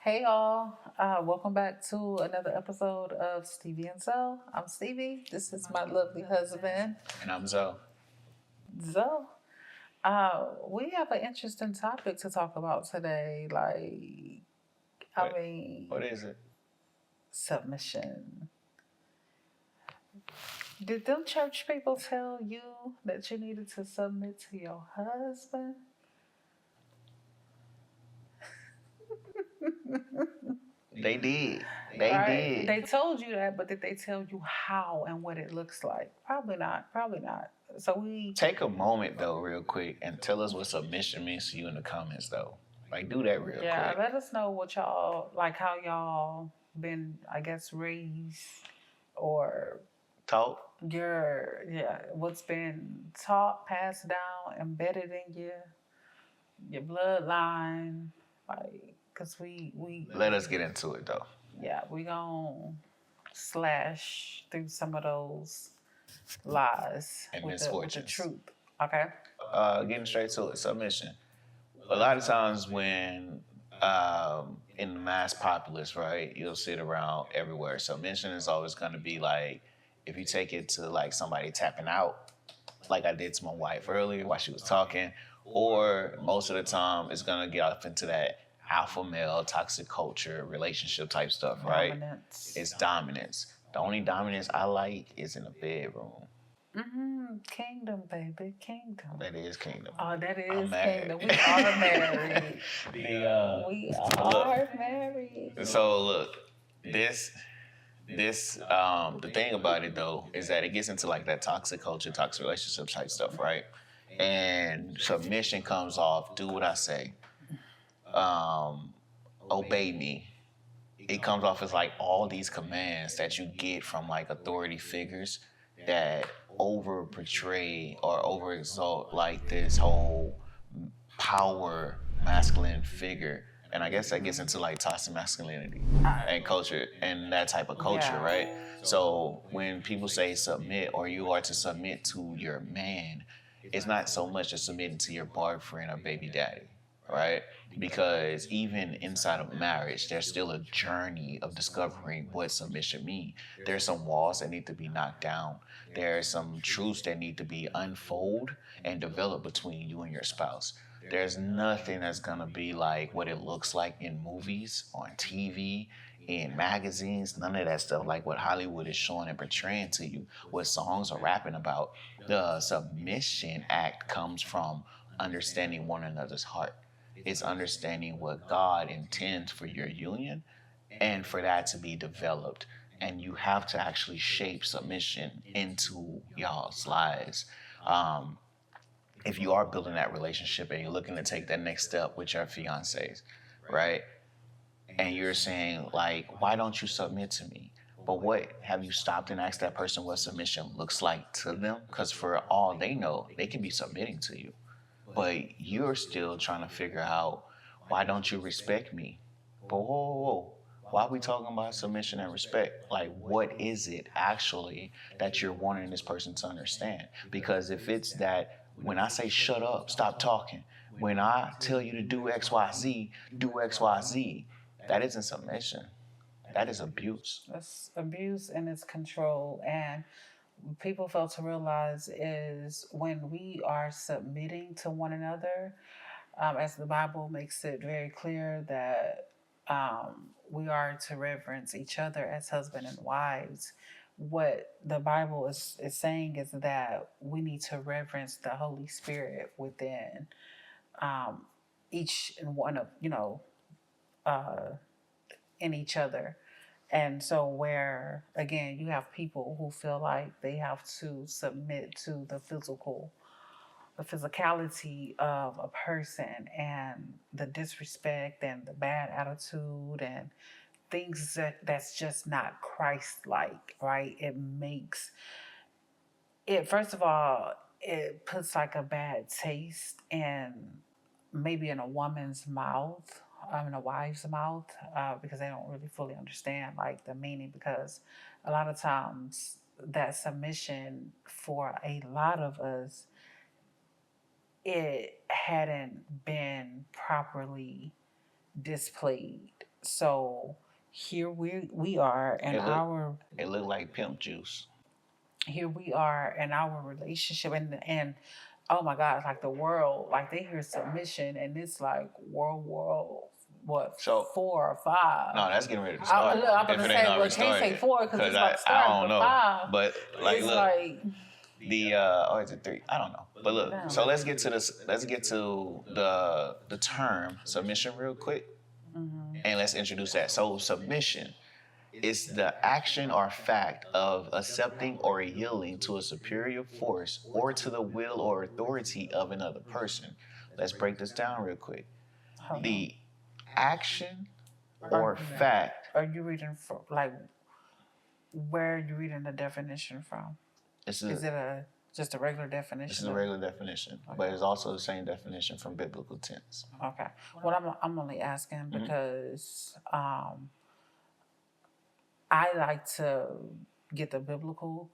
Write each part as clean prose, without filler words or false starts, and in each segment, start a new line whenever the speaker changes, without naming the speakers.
Hey y'all, welcome back to another episode of Stevie and Zoe. I'm Stevie. This is my lovely husband,
And I'm Zoe.
Zoe. We have an interesting topic to talk about today.
What,
I mean,
what is it?
submission. Did them church people tell you that you needed to submit to your husband?
They did.
All
They
right,
did.
they told you that, but did they tell you how and what it looks like? Probably not. Probably not. So we
Take a moment though, real quick, and tell us what submission means to you in the comments though. Like, do that real
Yeah,
quick.
let us know what y'all like, how y'all been, I guess, raised, or
Talk.
what's been taught, passed down, embedded in your bloodline, like, cause we
Let us get into it though.
yeah, we gonna slash through some of those lies
And
with the
misfortunes.
truth. Okay.
Getting straight to it. Submission. A lot of times when in the mass populace, right, you'll sit around everywhere. Submission is always going to be like, if you take it to like somebody tapping out, like I did to my wife earlier while she was talking, or most of the time it's gonna get off into that alpha male toxic culture relationship type stuff, right?
Dominance.
It's dominance. The only dominance I like is in the bedroom.
Kingdom, baby, kingdom.
That is kingdom.
Oh, that
I'm
is
mad.
kingdom. We are married. We
Look.
are married.
So look, the thing about it though is that it gets into like that toxic culture, toxic relationship type stuff, right? And submission comes off, do what I say, um, obey me. It comes off as like all these commands that you get from like authority figures that over portray or over exalt like this whole power masculine figure. And I guess that gets into like toxic masculinity and culture and that type of culture,
Yeah.
right? So when people say submit or you are to submit to your man, it's not so much as submitting to your boyfriend or baby daddy, right? Because even inside of marriage, there's still a journey of discovering what submission means. There's some walls that need to be knocked down. There's some truths that need to be unfold and developed between you and your spouse. There's nothing that's gonna be like what it looks like in movies, on TV, in magazines, none of that stuff like what Hollywood is showing and portraying to you, what songs are rapping about. The submission act comes from understanding one another's heart. It's understanding what God intends for your union and for that to be developed. And you have to actually shape submission into y'all's lives. Um, if you are building that relationship and you're looking to take that next step with your fiancés, right? And you're saying, like, why don't you submit to me? But what have you stopped and asked that person what submission looks like to them? Because for all they know, they can be submitting to you. But you're still trying to figure out, why don't you respect me? But whoa, whoa, whoa. Why are we talking about submission and respect? Like, what is it actually that you're wanting this person to understand? Because if it's that when I say shut up, stop talking, when I tell you to do XYZ, do XYZ, that isn't submission. That is abuse.
It's abuse and it's control. And people fail to realize is when we are submitting to one another, as the Bible makes it very clear that we are to reverence each other as husband and wives. What the Bible is saying is that we need to reverence the Holy Spirit within um, each and one of, uh, in each other. And so, where again, you have people who feel like they have to submit to the physicality of a person and the disrespect and the bad attitude and things that's just not Christ-like, right? It makes it, first of all, it puts like a bad taste in maybe in a woman's mouth, in a wife's mouth, because they don't really fully understand like the meaning. Because a lot of times that submission for a lot of us, it hadn't been properly displayed. So here we are in
It look
our
it look like pimp juice.
here we are in our relationship, and oh my God, like the world, like they hear submission and it's like World War what
So
4 or 5.
no, that's getting ready to
I,
start.
look, I'm
If
gonna
it ain't
say, well,
already
can't say
started,
4 because
because
it's about to
I
start.
don't
But
know.
5,
But like,
it's
look,
like
the or is it 3? I don't know. But look,
damn.
so let's get to this. Let's get to the term submission real quick, and let's introduce that. So submission is the action or fact of accepting or yielding to a superior force or to the will or authority of another person. Let's break this down real quick.
Hold on.
The action or
Are-
fact.
Are you reading from like where are you reading the definition from?
This
Is
is
it just a regular
this
definition?
is a regular definition, but it's also the same definition from biblical tense.
Okay. Well, I'm only asking because I like to get the biblical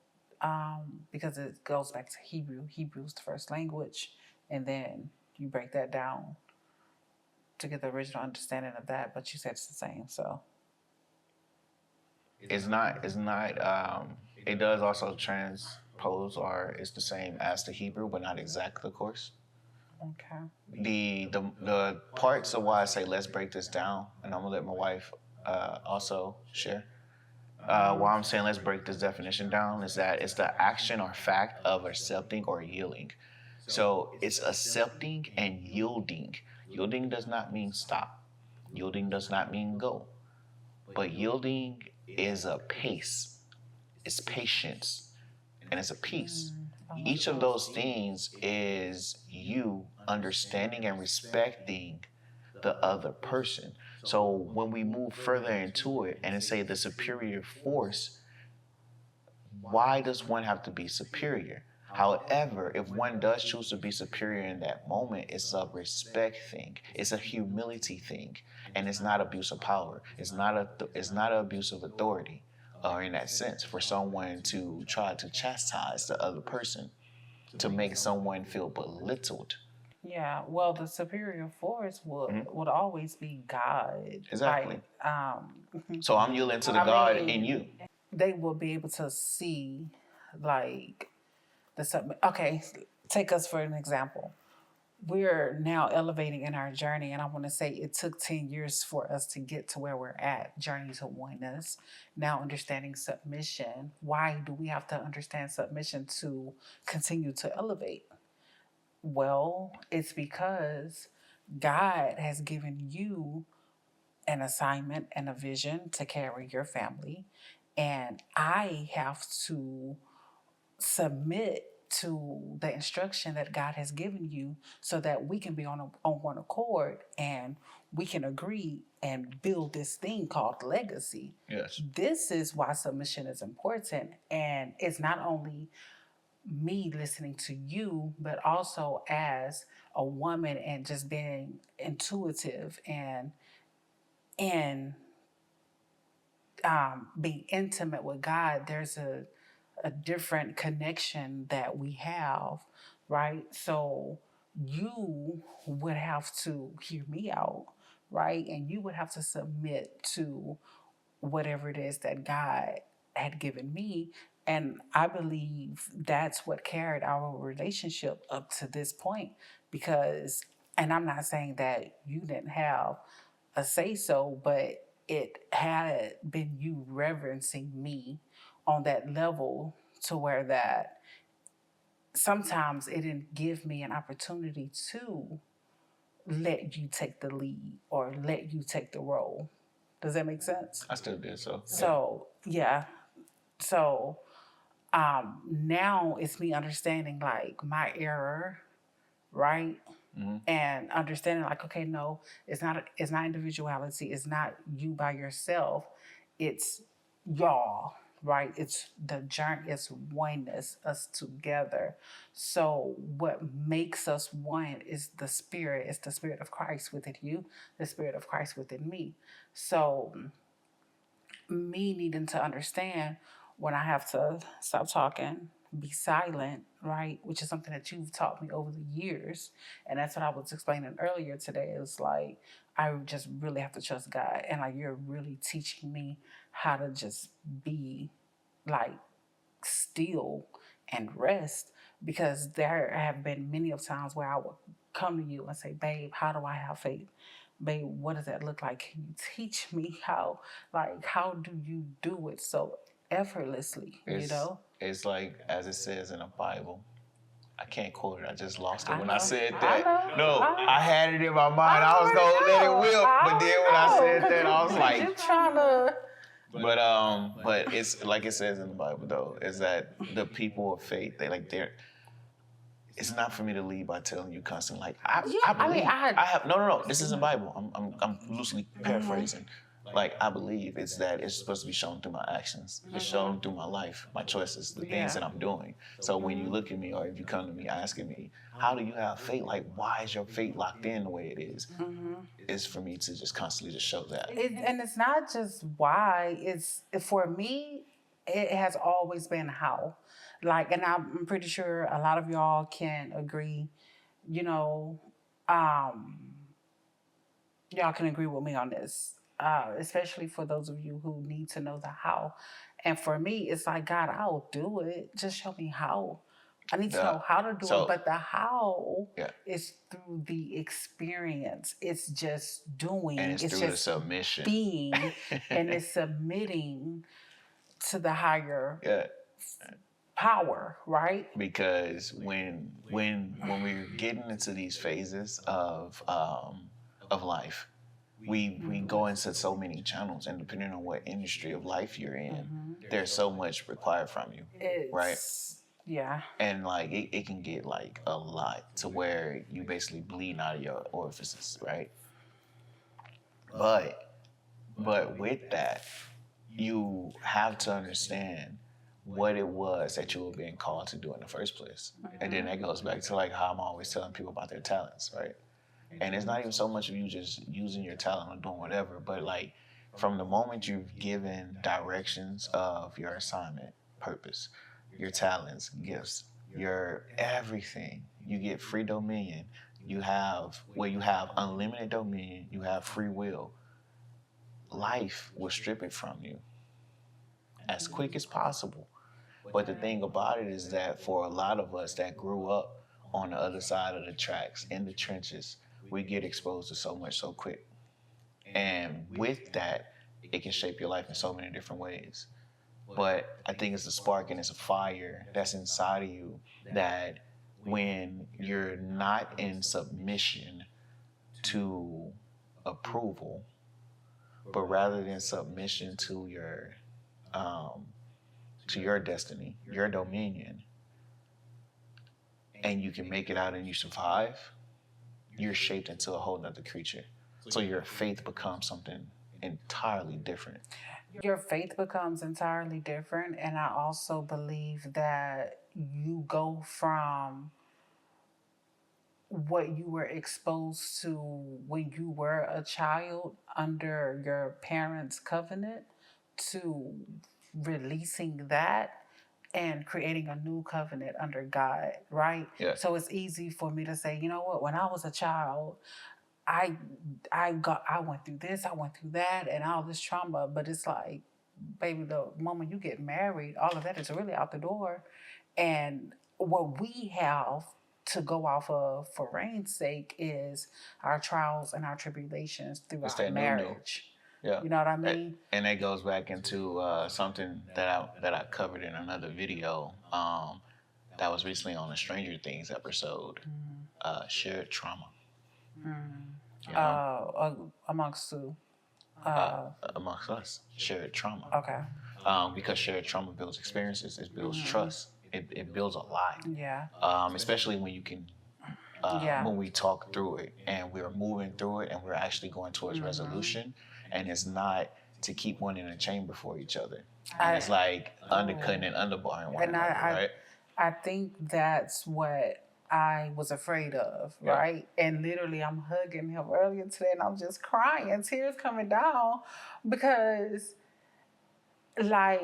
because it goes back to Hebrew. Hebrew's the first language, and then you break that down to get the original understanding of that. But you said it's the same, so
It's not. It's not. It does also transpose, or it's the same as the Hebrew, but not exactly, of course.
okay.
The parts of why I say let's break this down, and I'm gonna let my wife also share. Why I'm saying let's break this definition down is that it's the action or fact of accepting or yielding. So it's accepting and yielding. Yielding does not mean stop. Yielding does not mean go. But yielding is a pace. It's patience, and it's a peace. Each of those things is you understanding and respecting the other person. So when we move further into it and say the superior force, why does one have to be superior? However, if one does choose to be superior in that moment, it's a respect thing. It's a humility thing, and it's not abuse of power. It's not an abuse of authority, or in that sense, for someone to try to chastise the other person, to make someone feel belittled.
Yeah, well, the superior force would always be God.
Exactly.
Like,
So I'm yielding to the
I
God
mean,
in you.
they will be able to see, like, the sub. Okay, take us for an example. We're now elevating in our journey, and I want to say it took 10 years for us to get to where we're at, journey to oneness. Now understanding submission. Why do we have to understand submission to continue to elevate? Well, it's because God has given you an assignment and a vision to carry your family. And I have to submit to the instruction that God has given you so that we can be on one accord and we can agree and build this thing called legacy.
Yes.
This is why submission is important. And it's not only me listening to you, but also as a woman and just being intuitive and being intimate with God. There's a different connection that we have, right? So you would have to hear me out, right? And you would have to submit to whatever it is that God had given me. And I believe that's what carried our relationship up to this point because, and I'm not saying that you didn't have a say so, but it had been you reverencing me on that level to where that sometimes it didn't give me an opportunity to let you take the lead or let you take the role. Does that make sense?
I still did so.
So yeah. So now it's me understanding like my error, right? And understanding like, okay, no, it's not individuality, it's not you by yourself, it's y'all, right? It's the journey, it's oneness, us together. So what makes us one is the spirit, it's the spirit of Christ within you, the spirit of Christ within me. So me needing to understand when I have to stop talking, be silent, right? Which is something that you've taught me over the years. And that's what I was explaining earlier today. It was like, I just really have to trust God. And like, you're really teaching me how to just be like still and rest, because there have been many of times where I would come to you and say, babe, how do I have faith? Babe, what does that look like? Can you teach me how? Like, how do you do it so effortlessly, you know?
It's like, as it says in the Bible. I can't quote it. I just lost it
I
when
know.
I said
I
that.
know.
No, I had it in my mind.
I
I was gonna let it whip, but then when I said that, I was
you
like,
trying to.
but it's like it says in the Bible though, is that the people of faith, they're. It's not for me to lead by telling you constantly. Like I believe. I have no. This isn't Bible. I'm loosely paraphrasing. Like I believe it's that it's supposed to be shown through my actions. It's shown through my life, my choices, the things that I'm doing. So when you look at me, or if you come to me asking me, how do you have faith? Like why is your faith locked in the way it is? It's for me to just constantly just show that.
And it's not just why. It's for me. It has always been how. Like, and I'm pretty sure a lot of y'all can agree. You know, um, y'all can agree with me on this, especially for those of you who need to know the how. And for me, it's like, God, I'll do it. Just show me how. I need to know how to do it, but the how is through the experience. It's just doing.
And it's through
just
the submission.
Being, and it's submitting to the higher power, right?
Because when we're getting into these phases of life, we go into so many channels, and depending on what industry of life you're in, there's so much required from you, right?
Yeah.
And like it can get like a lot to where you basically bleed out of your orifices, right? But with that, you have to understand what it was that you were being called to do in the first place. And then that goes back to like how I'm always telling people about their talents, right? And it's not even so much of you just using your talent or doing whatever, but like from the moment you've given directions of your assignment, purpose, your talents, gifts, your everything, you get free dominion. You have unlimited dominion, you have free will. Life will strip it from you as quick as possible. But the thing about it is that for a lot of us that grew up on the other side of the tracks, in the trenches, we get exposed to so much so quick. And with that, it can shape your life in so many different ways. But I think it's a spark and it's a fire that's inside of you that when you're not in submission to approval, but rather than submission to your destiny, your dominion, and you can make it out and you survive, you're shaped into a whole nother creature. So your faith becomes something entirely different.
Your faith becomes entirely different. And I also believe that you go from what you were exposed to when you were a child under your parents' covenant to releasing that and creating a new covenant under God, right?
Yeah.
So it's easy for me to say, you know what, when I was a child, I went through this, I went through that, and all this trauma. But it's like, baby, the moment you get married, all of that is really out the door. And what we have to go off of for Rain's sake is our trials and our tribulations through our marriage.
Yeah.
You know what I mean?
And that goes back into something that I covered in another video that was recently on the Stranger Things episode, shared trauma. You know?
Amongst
us, shared trauma.
Okay.
Because shared trauma builds experiences, it builds trust, it builds a lot.
Yeah.
Especially when you can, when we talk through it and we're moving through it and we're actually going towards resolution, and it's not to keep one in a chamber for each other. And it's like undercutting and underbarring one another, right?
I think that's what I was afraid of, right? And literally, I'm hugging him earlier today, and I'm just crying, tears coming down, because, like,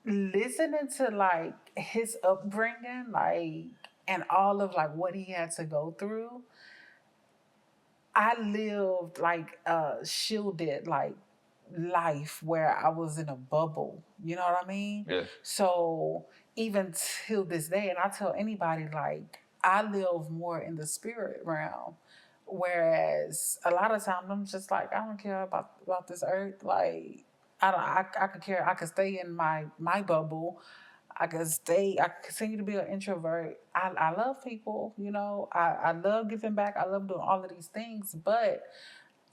listening to, like, his upbringing, like, and all of, like, what he had to go through, I lived like a shielded like life where I was in a bubble. You know what I mean?
Yeah.
So even till this day, and I tell anybody like I live more in the spirit realm. Whereas a lot of times I'm just like, I don't care about this earth. Like I could care. I could stay in my bubble. I could continue to be an introvert. I love people, you know. I love giving back. I love doing all of these things, but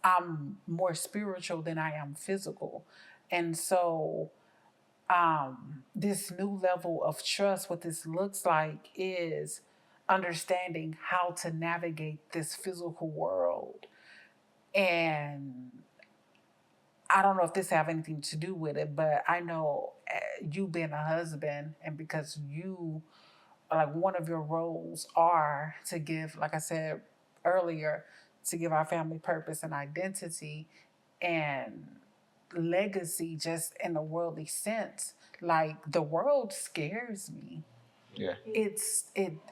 I'm more spiritual than I am physical. And so this new level of trust, what this looks like is understanding how to navigate this physical world. And I don't know if this have anything to do with it, but I know you being a husband, and because you like one of your roles are to give, like I said earlier, to give our family purpose and identity and legacy just in a worldly sense. Like the world scares me.
Yeah.
It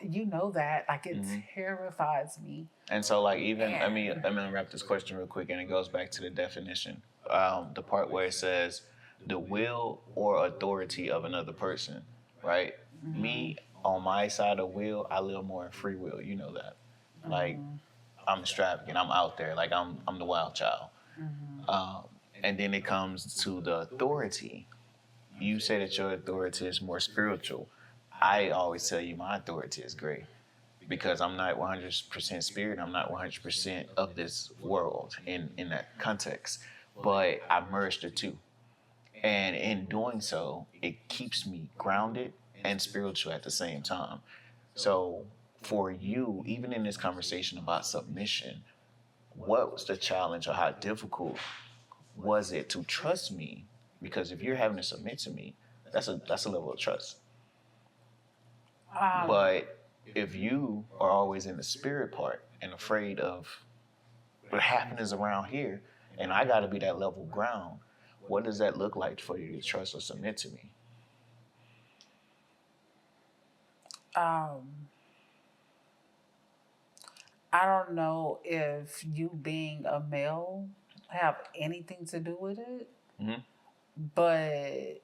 you know that. Like it terrifies me.
And so, like, even let me unwrap this question real quick, and it goes back to the definition, the part where it says the will or authority of another person, right? Me on my side of will, I live more in free will. You know that, like, I'm extravagant. I'm out there. Like I'm the wild child. And then it comes to the authority. You say that your authority is more spiritual. I always tell you my authority is great because I'm not 100% spirit. I'm not 100% of this world in that context. But I merge the two. And in doing so, it keeps me grounded and spiritual at the same time. So for you, even in this conversation about submission, what was the challenge or how difficult was it to trust me? Because if you're having to submit to me, that's a level of trust. But if you are always in the spirit part and afraid of what happens around here, and I got to be that level ground, what does that look like for you to trust or submit to me?
I don't know if you being a male have anything to do with it, but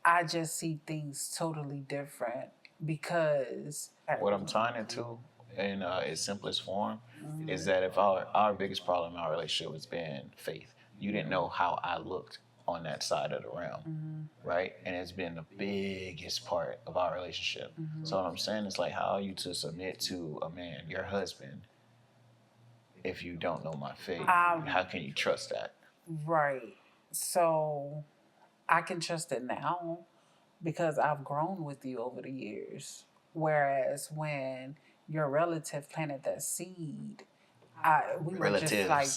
I just see things totally different because
What I'm tying it to in its simplest form is that if our biggest problem in our relationship has been faith, you didn't know how I looked on that side of the realm, right? And it's been the biggest part of our relationship. So what I'm saying is like, how are you to submit to a man, your husband, if you don't know my faith? How can you trust that?
Right. So I can trust it now because I've grown with you over the years. Whereas when your relative planted that seed, we were just like,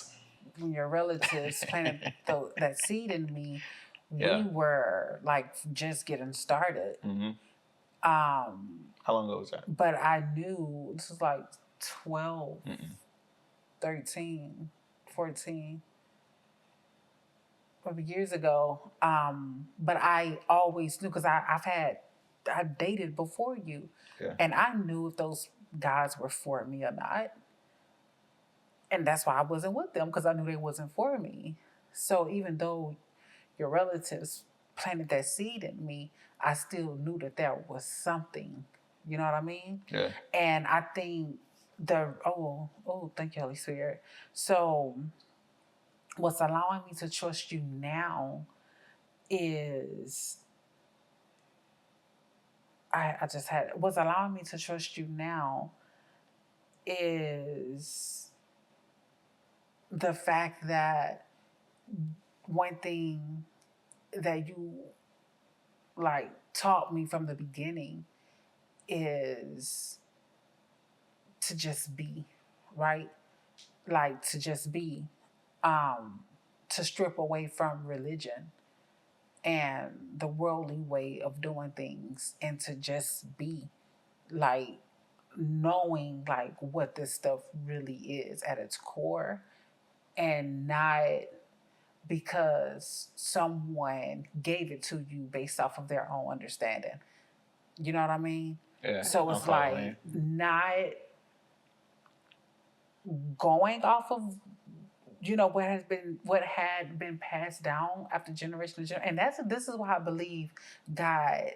when your relatives planted that seed in me, we were like just getting started.
How long ago was that?
But I knew this was like 12, 13, 14. Years ago. But I always knew because I dated before you, and I knew if those guys were for me or not, and that's why I wasn't with them because I knew they wasn't for me. So even though your relatives planted that seed in me, I still knew that there was something. You know what I mean?
Yeah.
And I think thank you, Holy Spirit. So what's allowing me to trust you now is what's allowing me to trust you now is the fact that one thing that you like taught me from the beginning is to just be, right? Like to just be, to strip away from religion and the worldly way of doing things and to just be, like knowing like what this stuff really is at its core, and not because someone gave it to you based off of their own understanding. You know what I mean?
Yeah.
So it's like not going off of what had been passed down after generation to generation. And this is why I believe God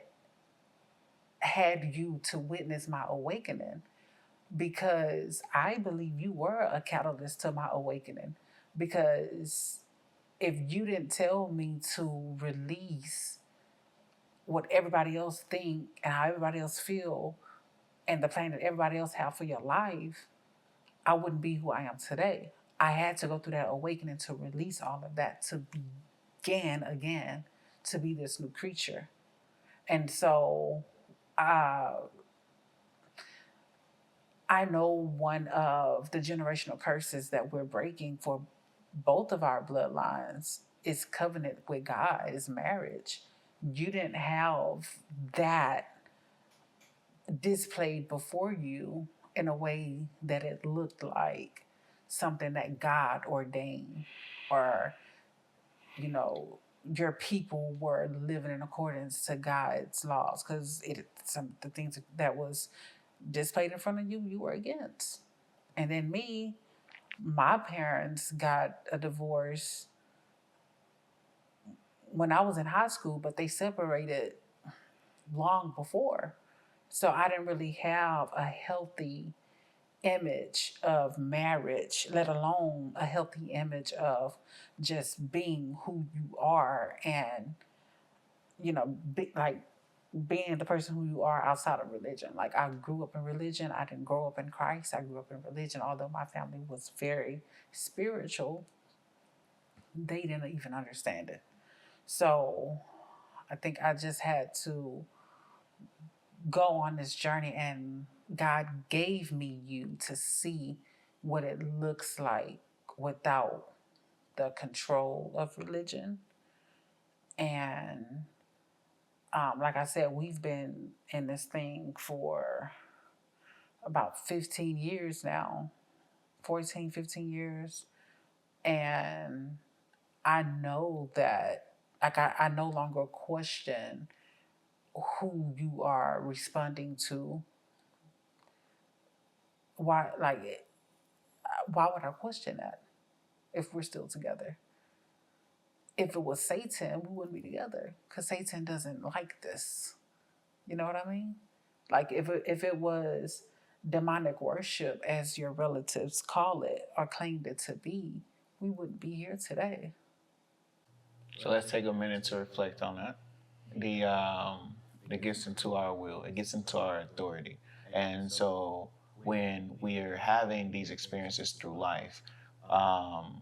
had you to witness my awakening, because I believe you were a catalyst to my awakening. Because if you didn't tell me to release what everybody else think and how everybody else feel and the plan that everybody else have for your life, I wouldn't be who I am today. I had to go through that awakening to release all of that, to begin again, to be this new creature. And so uh, I know one of the generational curses that we're breaking for both of our bloodlines is covenant with God, is marriage. You didn't have that displayed before you in a way that it looked like something that God ordained, or, your people were living in accordance to God's laws, because some the things that was displayed in front of you, you were against. And then my parents got a divorce when I was in high school, but they separated long before. So I didn't really have a healthy image of marriage, let alone a healthy image of just being who you are, and like being the person who you are outside of religion. Like, I grew up in religion. I didn't grow up in Christ. I grew up in religion. Although my family was very spiritual, they didn't even understand it. So I think I just had to go on this journey, and God gave me you to see what it looks like without the control of religion. And like I said, we've been in this thing for about 15 years now, 14, 15 years. And I know that, like, I no longer question who you are responding to. Why would I question that if we're still together? If it was Satan, we wouldn't be together, because Satan doesn't like this. You know what I mean? Like, if it was demonic worship, as your relatives call it or claimed it to be, we wouldn't be here today.
So let's take a minute to reflect on that. It gets into our will, it gets into our authority. And so when we're having these experiences through life, um,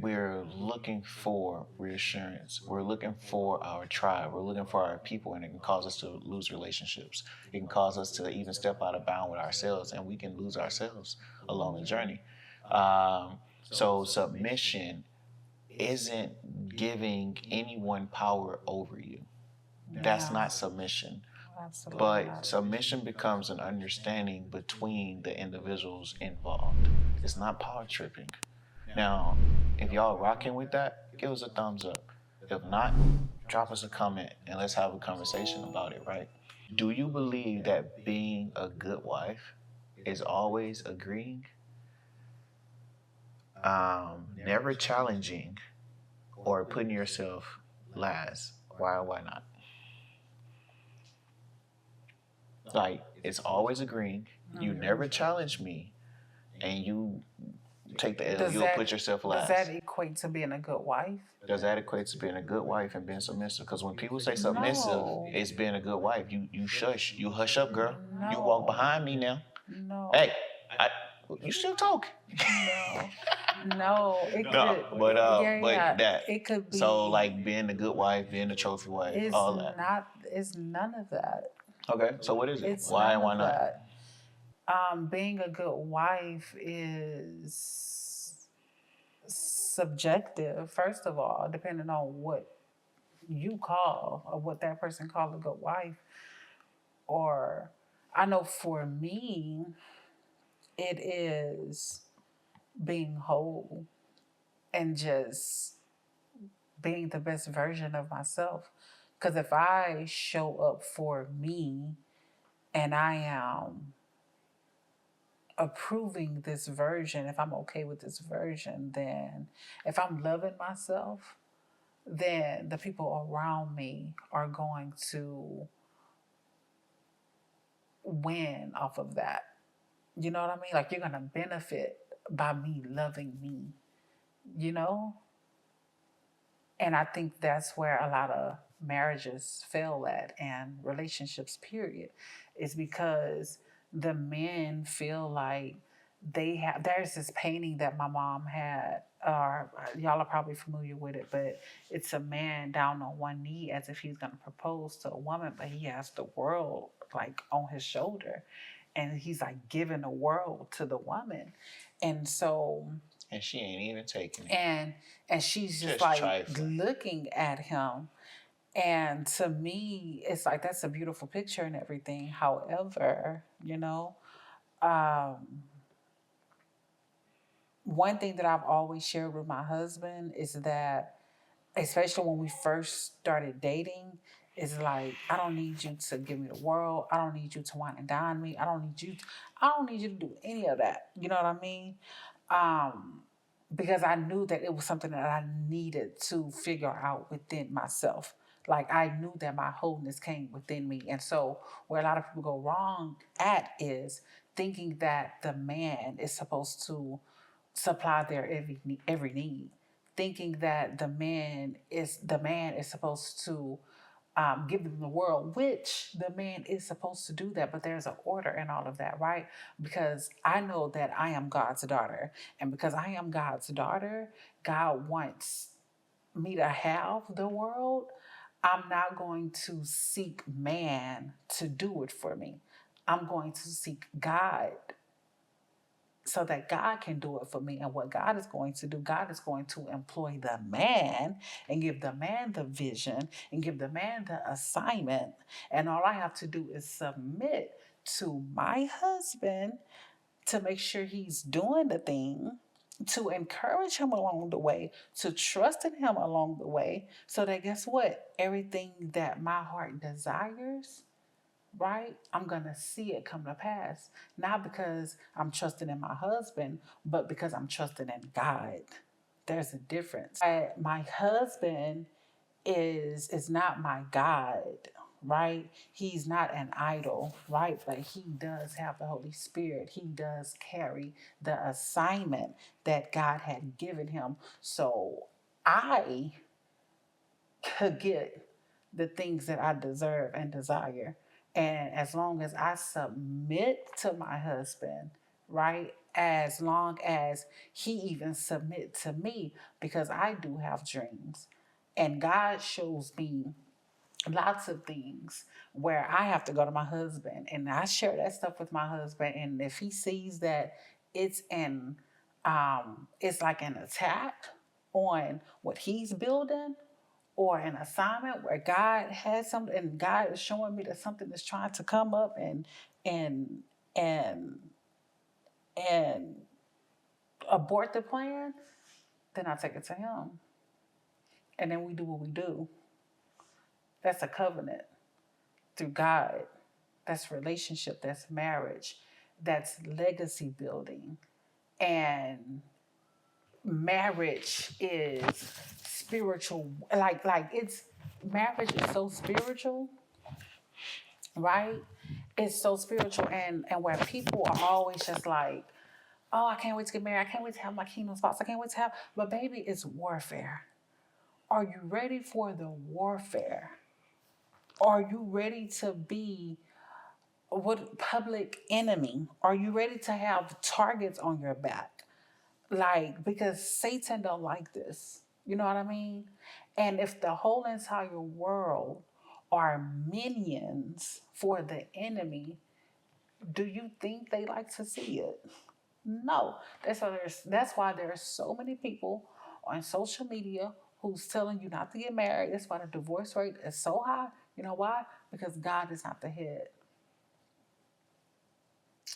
we're looking for reassurance. We're looking for our tribe. We're looking for our people, and it can cause us to lose relationships. It can cause us to even step out of bound with ourselves, and we can lose ourselves along the journey. So submission isn't giving anyone power over you. That's not submission.
Absolutely
But
not.
submission becomes an understanding between the individuals involved. It's not power tripping. Now, if y'all rocking with that, give us a thumbs up. If not, drop us a comment and let's have a conversation about it, right? Do you believe that being a good wife is always agreeing, never challenging, or putting yourself last? Why or why not? Like, it's always agreeing. You never challenge me, and you take the L. You'll put yourself last.
Does that equate to being a good wife?
Does that equate to being a good wife and being submissive? Because when people say submissive,
No.
it's being a good wife. You shush. You hush up, girl.
No.
You walk behind me now.
No.
Hey, you still talking?
No. It
No,
could.
but
Yeah.
that.
It could be.
So, like, being the good wife, being the trophy wife,
It's
all that.
not. It's none of that.
Okay, so what is it?
It's
Why and
none
why
of
not?
that. Being a good wife is subjective, first of all, depending on what you call, or what that person called a good wife. Or, I know for me, it is being whole and just being the best version of myself. Because if I show up for me and I am approving this version, if I'm okay with this version, then if I'm loving myself, then the people around me are going to win off of that. You know what I mean? Like, you're going to benefit by me loving me, you know? And I think that's where a lot of marriages fail at, and relationships, period, is because the men feel like there's this painting that my mom had, or y'all are probably familiar with it, but it's a man down on one knee as if he's going to propose to a woman, but he has the world like on his shoulder, and he's like giving the world to the woman. And so,
and she ain't even taking it.
And she's just like trifling, looking at him. And to me, it's like, that's a beautiful picture and everything. However, one thing that I've always shared with my husband is that, especially when we first started dating, is like, I don't need you to give me the world. I don't need you to wine and dine me. I don't need you to do any of that. You know what I mean? Because I knew that it was something that I needed to figure out within myself. Like, I knew that my wholeness came within me. And so where a lot of people go wrong at is thinking that the man is supposed to supply their every need, thinking that the man is supposed to give them the world, which the man is supposed to do that, but there's an order in all of that, right? Because I know that I am God's daughter, and because I am God's daughter, God wants me to have the world. I'm not going to seek man to do it for me. I'm going to seek God so that God can do it for me. And what God is going to do, God is going to employ the man and give the man the vision and give the man the assignment. And all I have to do is submit to my husband to make sure he's doing the thing, to encourage him along the way, to trust in him along the way, so that, guess what? Everything that my heart desires, right? I'm going to see it come to pass. Not because I'm trusting in my husband, but because I'm trusting in God. There's a difference. My husband is not my God, right? He's not an idol, right? But he does have the Holy Spirit. He does carry the assignment that God had given him. So I could get the things that I deserve and desire. And as long as I submit to my husband, right? As long as he even submit to me, because I do have dreams. And God shows me lots of things where I have to go to my husband, and I share that stuff with my husband. And if he sees that it's it's like an attack on what he's building, or an assignment where God has something and God is showing me that something is trying to come up and and and abort the plan, then I take it to him. And then we do what we do. That's a covenant through God. That's relationship, that's marriage, that's legacy building. And marriage is spiritual. Like it's marriage is so spiritual, right? It's so spiritual, and where people are always just like, oh, I can't wait to get married. I can't wait to have my kingdom spouse. I can't wait to have, but baby, it's warfare. Are you ready for the warfare? Are you ready to be what public enemy? Are you ready to have targets on your back? Like, because Satan don't like this. You know what I mean? And if the whole entire world are minions for the enemy, do you think they like to see it? No. That's why there are so many people on social media who's telling you not to get married. That's why the divorce rate is so high. You know why? Because God is not the head.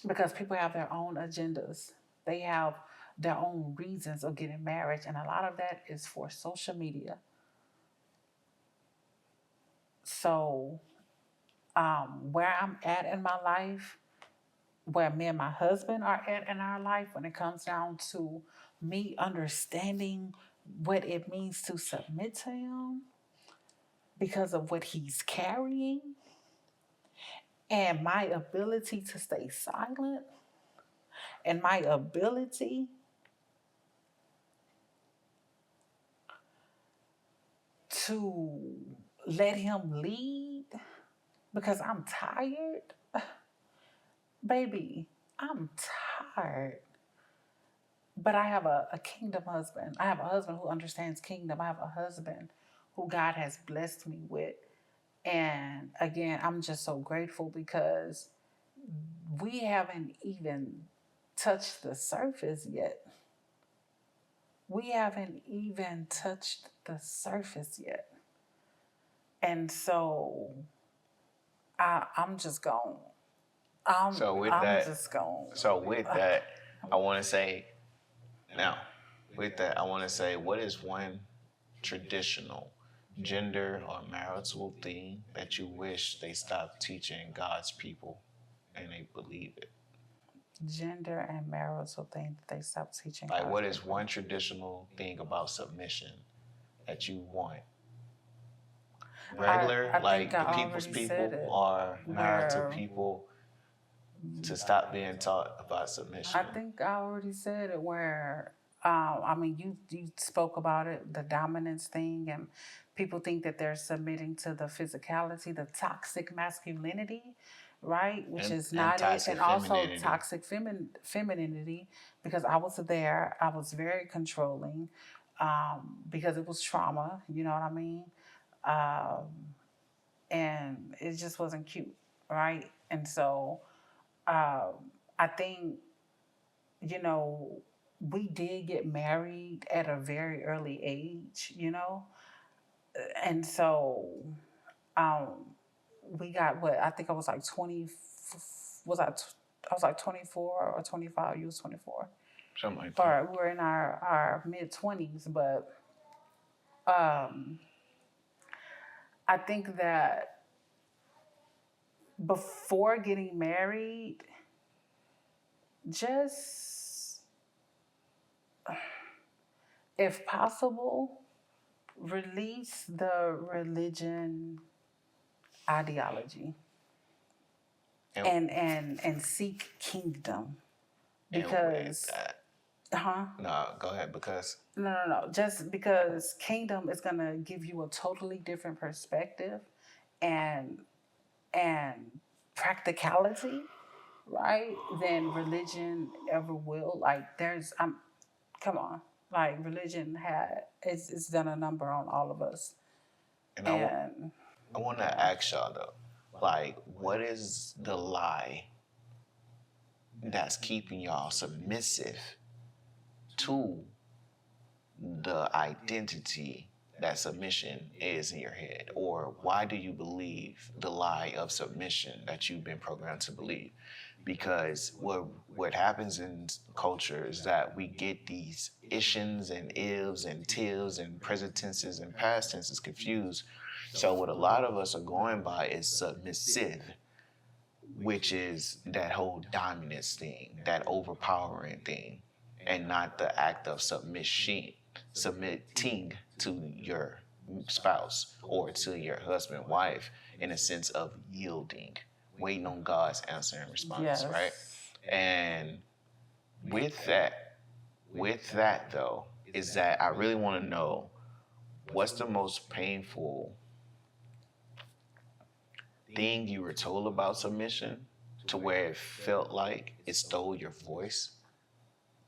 Because people have their own agendas. They have their own reasons of getting married, and a lot of that is for social media. So, where I'm at in my life, where me and my husband are at in our life when it comes down to me understanding what it means to submit to him because of what he's carrying and my ability to stay silent and my ability to let him lead because I'm tired. Baby, I'm tired. But I have a kingdom husband. I have a husband who understands kingdom. I have a husband who God has blessed me with. And again, I'm just so grateful because we haven't even touched the surface yet. We haven't even touched the surface yet. And so I'm just gone.
So with that, I want to say, now, with that, I want to say, what is one traditional gender or marital thing that you wish they stopped teaching God's people and they believe it?
Gender and marital thing that they stopped teaching.
Like, what is one traditional thing about submission that you want? Regular, like the people's people or marital people to stop being taught about submission?
I think I already said it where, you spoke about it, the dominance thing, and people think that they're submitting to the physicality, the toxic masculinity, right? Which is not it. And also toxic femininity, because I was there, I was very controlling because it was trauma, you know what I mean? And it just wasn't cute, right? And so I think, we did get married at a very early age, and so we got what I think I was like 20. I was like 24 or 25. You was 24.
Something like that.
We were in our mid-20s, but I think that before getting married, just, if possible, release the religion ideology and seek kingdom. Because
no, go ahead. Because
no, just because kingdom is gonna give you a totally different perspective and practicality, right, than religion ever will. Like come on, like religion it's done a number on all of us.
And I want to ask y'all though, like, what is the lie that's keeping y'all submissive to the identity that submission is in your head? Or why do you believe the lie of submission that you've been programmed to believe? Because what happens in culture is that we get these issions and ifs and tills and present tenses and past tenses confused. So what a lot of us are going by is submissive, which is that whole dominance thing, that overpowering thing, and not the act of submitting to your spouse or to your husband, wife, in a sense of yielding, waiting on God's answer and response, yes. Right? And with that though, is that I really want to know what's the most painful thing you were told about submission to where it felt like it stole your voice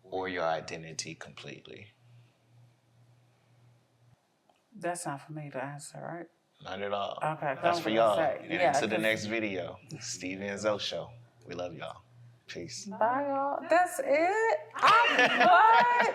or your identity completely?
That's not for me to answer, right?
Not at all.
Okay.
That's for y'all. And until the next video, Stevie and Zoe Show. We love y'all. Peace.
Bye, y'all. That's it? I'm what?